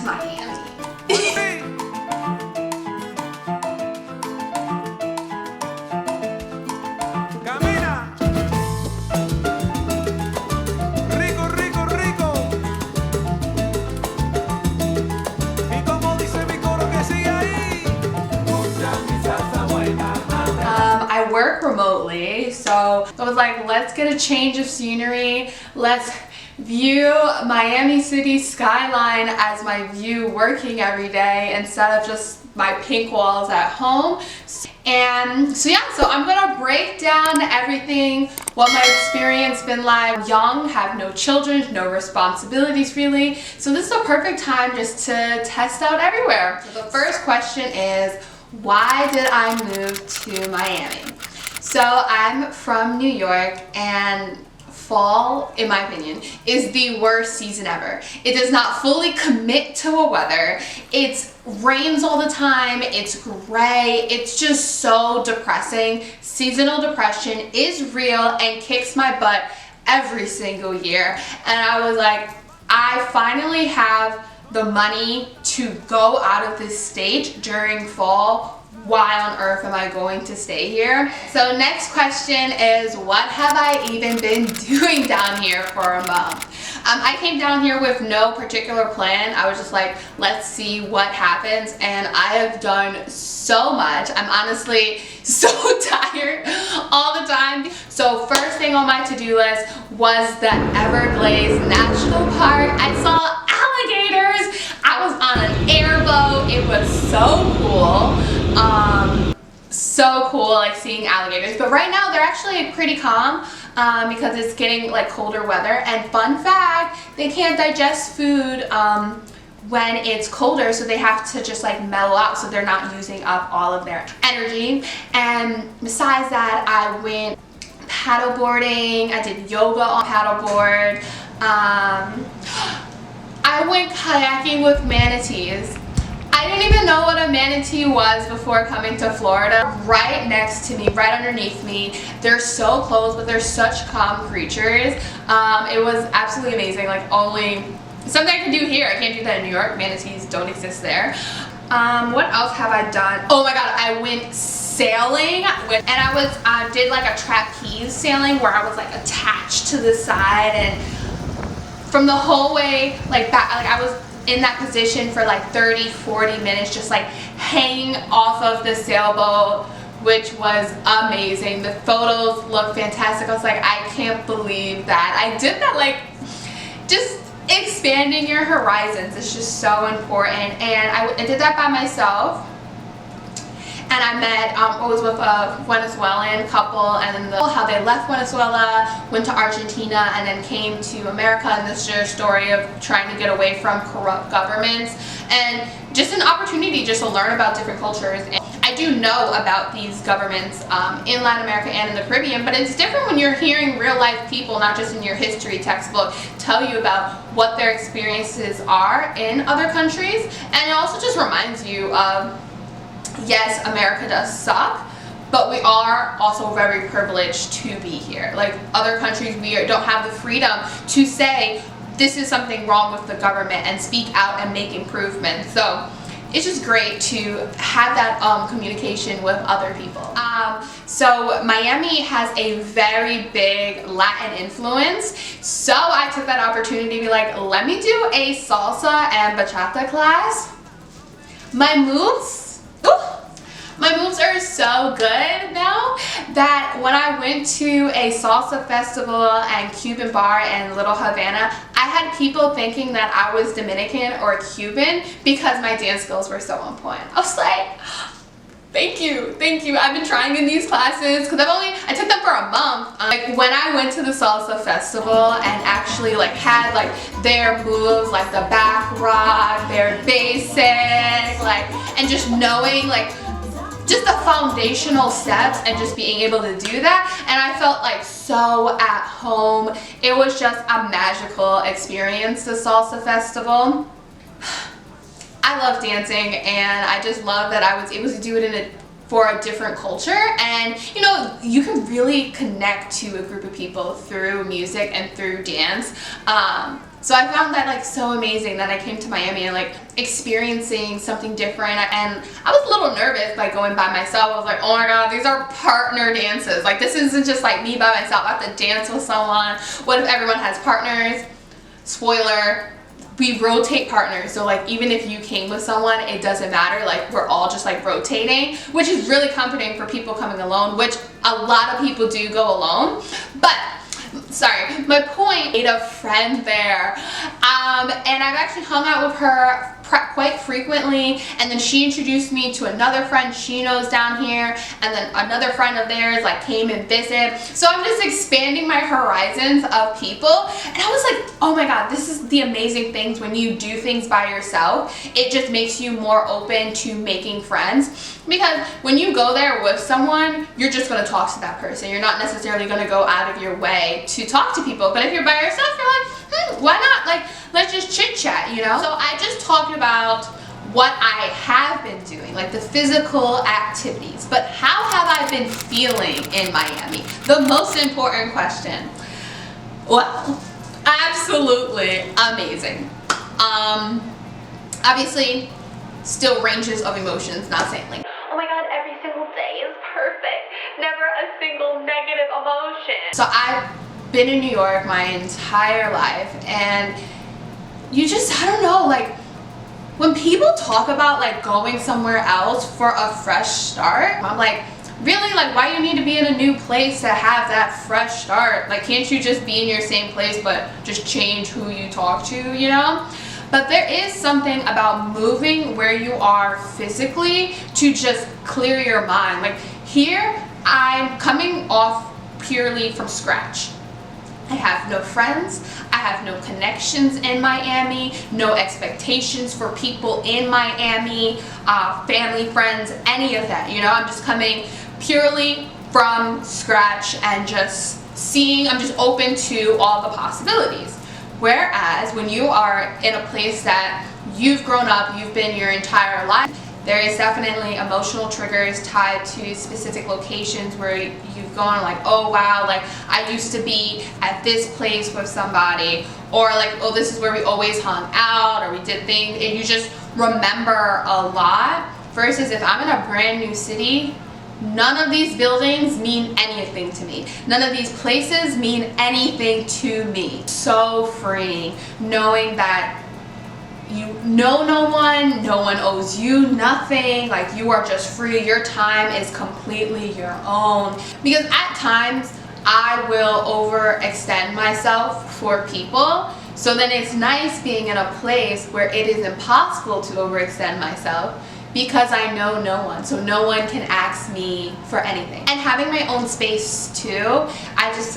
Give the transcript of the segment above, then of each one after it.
my handy. I work remotely, so I was like, let's get a change of scenery. Let's view Miami City skyline as my view working every day instead of just my pink walls at home. And so yeah, so I'm gonna break down everything, what my experience been like. Young, have no children, no responsibilities really. So this is a perfect time just to test out everywhere. So the first question is, why did I move to Miami? So I'm from New York, and fall, in my opinion, is the worst season ever. It does not fully commit to a weather. It rains all the time, it's gray, it's just so depressing. Seasonal depression is real and kicks my butt every single year. And I was like, I finally have the money to go out of this state during fall. Why on earth am I going to stay here? So next question is, what have I even been doing down here for a month? I came down here with no particular plan. I was just like, let's see what happens, and I have done so much. I'm honestly so tired all the time. So first thing on my to-do list was the Everglades National Park. I saw alligators. I was on an airboat. It was so cool. So cool, like seeing alligators. But right now they're actually pretty calm because it's getting like colder weather. And fun fact, they can't digest food when it's colder, so they have to just like mellow out so they're not using up all of their energy. And besides that, I went paddleboarding. I did yoga on paddleboard. I went kayaking with manatees. I didn't even know what a manatee was before coming to Florida. Right next to me, right underneath me. They're so close, but they're such calm creatures. It was absolutely amazing. Like, only something I can do here. I can't do that in New York. Manatees don't exist there. What else have I done? Oh my god, I went sailing and I did like a trapeze sailing where I was like attached to the side, and from the whole way like back, like I was in that position for like 30-40 minutes, just like hanging off of the sailboat, which was amazing. The photos look fantastic. I was like, I can't believe that I did that. Like, just expanding your horizons is just so important. And I did that by myself. And I met, I was with a Venezuelan couple, and then how they left Venezuela, went to Argentina, and then came to America. And this is their story of trying to get away from corrupt governments, and just an opportunity just to learn about different cultures. And I do know about these governments in Latin America and in the Caribbean, but it's different when you're hearing real life people, not just in your history textbook, tell you about what their experiences are in other countries. And it also just reminds you of, yes, America does suck, but we are also very privileged to be here. Like other countries, we don't have the freedom to say this is something wrong with the government and speak out and make improvements. So it's just great to have that communication with other people. So Miami has a very big Latin influence, so I took that opportunity to be like, let me do a salsa and bachata class. My moves are so good now that when I went to a salsa festival and Cuban bar in Little Havana, I had people thinking that I was Dominican or Cuban because my dance skills were so on point. I was like, thank you. I've been trying in these classes because I took them for a month. Like when I went to the salsa festival and actually like had like their moves, like the back rock, their basic, like, and just knowing like just the foundational steps and just being able to do that, and I felt like so at home. It was just a magical experience, the salsa festival. I love dancing, and I just love that I was able to do it in a for a different culture, and you know, you can really connect to a group of people through music and through dance. So I found that like so amazing that I came to Miami and like experiencing something different, and I was a little nervous by going by myself. I was like, oh my god, these are partner dances. Like this isn't just like me by myself. I have to dance with someone. What if everyone has partners? Spoiler, we rotate partners. So like even if you came with someone, it doesn't matter. Like we're all just like rotating, which is really comforting for people coming alone, which a lot of people do go alone. But sorry, my point, I made a friend there, and I've actually hung out with her quite frequently, and then she introduced me to another friend she knows down here, and then another friend of theirs like came and visited. So I'm just expanding my horizons of people, and I was like, oh my god, this is the amazing things when you do things by yourself. It just makes you more open to making friends, because when you go there with someone, you're just going to talk to that person. You're not necessarily going to go out of your way to talk to people. But if you're by yourself, you're like, why not? Like, let's just chit chat, you know? So I just talked about what I have been doing, like the physical activities, but how have I been feeling in Miami? The most important question. Well, absolutely amazing. Obviously, still ranges of emotions, not saying like, oh my god, every single day is perfect, never a single negative emotion. So I've been in New York my entire life, and you just, I don't know, like when people talk about like going somewhere else for a fresh start, I'm like, really? Like, why do you need to be in a new place to have that fresh start? Like, can't you just be in your same place but just change who you talk to, you know? But there is something about moving where you are physically to just clear your mind. Like here, I'm coming off purely from scratch. I have no friends, I have no connections in Miami, no expectations for people in Miami, family, friends, any of that, you know? I'm just coming purely from scratch and just seeing, I'm just open to all the possibilities. Whereas when you are in a place that you've grown up, you've been your entire life, there is definitely emotional triggers tied to specific locations where you've gone like, oh wow, like I used to be at this place with somebody, or like, oh, this is where we always hung out, or we did things, and you just remember a lot. Versus if I'm in a brand new city, none of these buildings mean anything to me. None of these places mean anything to me. So freeing, knowing that you know no one owes you nothing, like you are just free, your time is completely your own. Because at times, I will overextend myself for people, so then it's nice being in a place where it is impossible to overextend myself, because I know no one, so no one can ask me for anything. And having my own space too,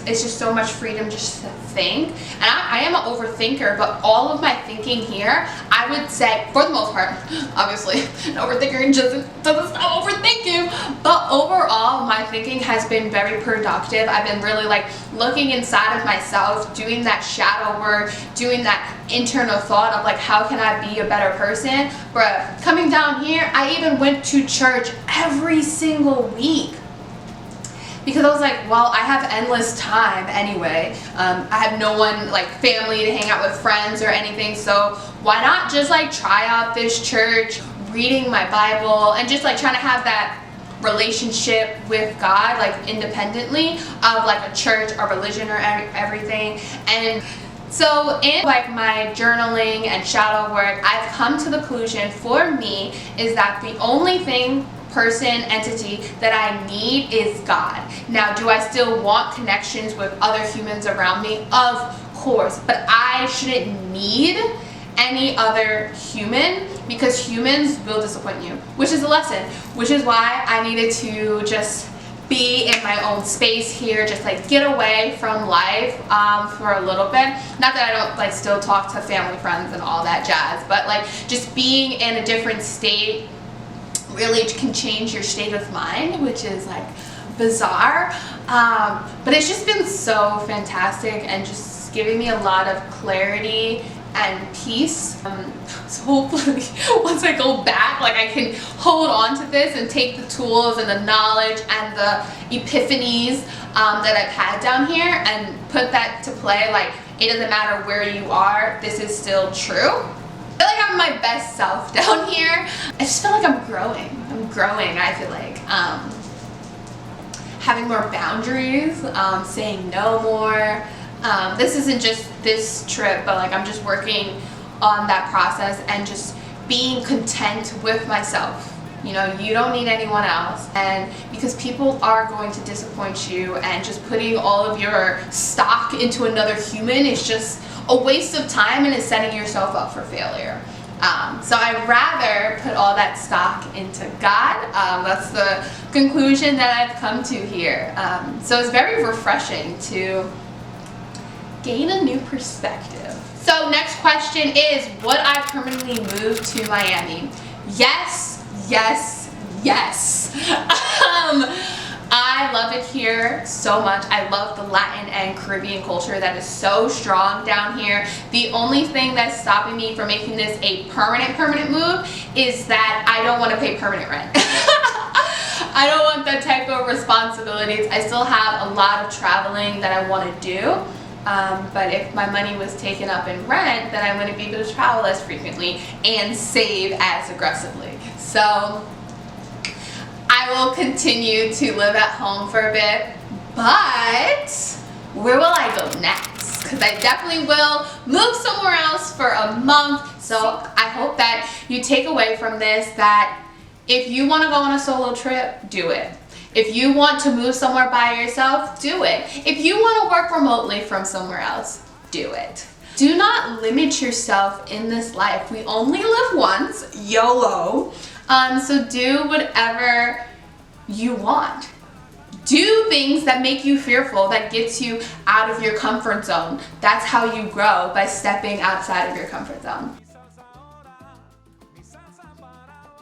it's just so much freedom just to think. And I am an overthinker, but all of my thinking here, I would say, for the most part, obviously, an overthinker doesn't stop overthinking, but overall, my thinking has been very productive. I've been really like looking inside of myself, doing that shadow work, doing that internal thought of like, how can I be a better person? But coming down here, I even went to church every single week, because I was like, well, I have endless time anyway. I have no one, like family to hang out with, friends or anything, so why not just like try out this church, reading my Bible, and just like trying to have that relationship with God, like independently of like a church or religion or everything. And so in like my journaling and shadow work, I've come to the conclusion for me is that the only thing, person, entity that I need is God. Now, do I still want connections with other humans around me? Of course, but I shouldn't need any other human, because humans will disappoint you, which is a lesson, which is why I needed to just be in my own space here, just like get away from life for a little bit. Not that I don't like still talk to family, friends and all that jazz, but like just being in a different state really can change your state of mind, which is like bizarre, but it's just been so fantastic and just giving me a lot of clarity and peace. So hopefully once I go back, like I can hold on to this and take the tools and the knowledge and the epiphanies that I've had down here and put that to play. Like, it doesn't matter where you are, this is still true. I feel like I'm my best self down here. I just feel like I'm growing. I feel like having more boundaries, saying no more. This isn't just this trip, but like I'm just working on that process and just being content with myself. You know, you don't need anyone else, and because people are going to disappoint you, and just putting all of your stock into another human is just a waste of time and is setting yourself up for failure. So I'd rather put all that stock into God. That's the conclusion that I've come to here. So it's very refreshing to gain a new perspective. So next question is, would I permanently move to Miami? Yes, yes, yes. I love it here so much. I love the Latin and Caribbean culture that is so strong down here. The only thing that's stopping me from making this a permanent move is that I don't want to pay permanent rent. I don't want that type of responsibilities. I still have a lot of traveling that I want to do. But if my money was taken up in rent, then I wouldn't be able to travel as frequently and save as aggressively. So I will continue to live at home for a bit, but where will I go next? Because I definitely will move somewhere else for a month. So I hope that you take away from this that if you want to go on a solo trip, do it. If you want to move somewhere by yourself, do it. If you want to work remotely from somewhere else, do it. Do not limit yourself in this life. We only live once, YOLO. So do whatever you want. Do things that make you fearful, that gets you out of your comfort zone. That's how you grow, by stepping outside of your comfort zone.